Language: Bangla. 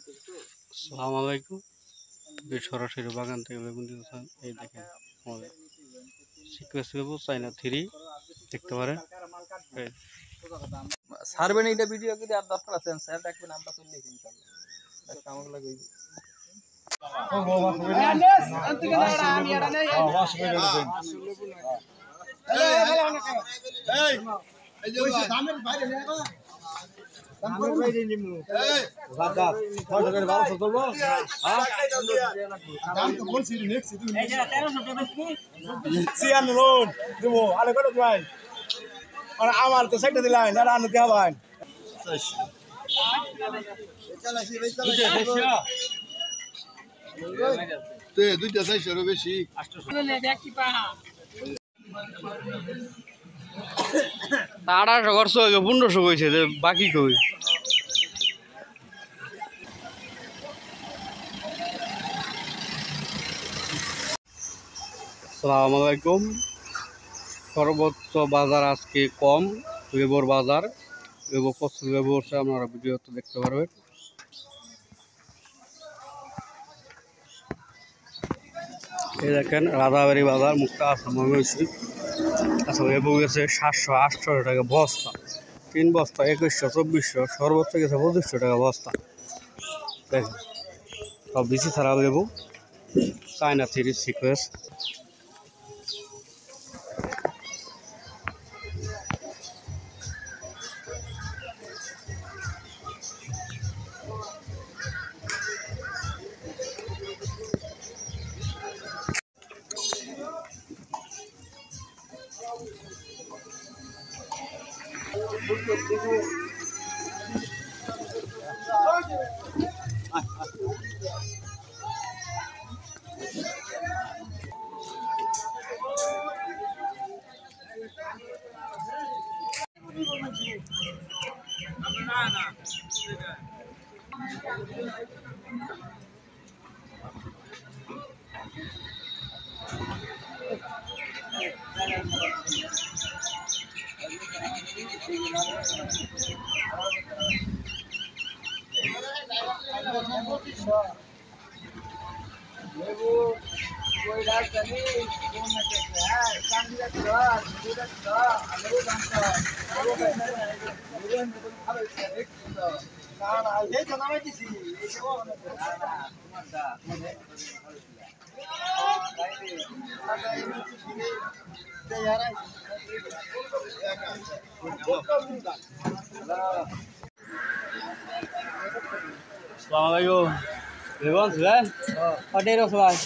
আসসালামু আলাইকুম। সরাসরি বাগান থেকে বেগুন দিতেছেন। এই দেখেন আমাদের সিকোয়েন্স লেবু চাইনা 3 দেখতে পারেন। ছাড়বেন এইটা ভিডিও যদি আর দরকার আছে স্যার দেখবেন আমরা চলে গেছি ইনশাআল্লাহ আমাকে লাগবে এই যে দামের বাইরে নেবা দামের বাইরে নিমু দাদা 6 টাকার 1200 চলবো হ্যাঁ দাম তো বলছি নেক্সট তুমি এই যে 1300 টাকা বেশি সিয়ান লোন দেবো আরে কত ভাই আর আমার তো সাইডে দিলাই না রান কে ভাই চল আসি ভাই চল তে দুইটা 600 এর বেশি 800 নে দেখ কি পা 1800 করছো 1500 কইছে যে বাকি কই। আসসালামু আলাইকুম। সর্বোচ্চ বাজার আজকে কম লেবুর বাজার। লেবু প্রচুর লেবু উঠছে, আপনারা ভিডিওতে দেখতে পারবেন। এই দেখেন রাজাবাড়ি বাজার মুক্তা আসাম হয়েছে। আচ্ছা লেবু গেছে 700-800 টাকা বস্তা, 3 বস্তা 2100-2400, সর্বোচ্চ গেছে 2500 টাকা বস্তা। দেখেন সব বেশি খারাপ লেবু চায়না 3 সিকোয়েন্স। লেবু कोई राजधानी कौन है चांदीला घर नीला घर লেবু দামটা লেবু লেবু তো ভালো এক না না এই তো নামে দিছি এই সব না না তোমার দা তোমাদের আসসালামু আলাইকুম। লেবুন ভাই কটের ভাই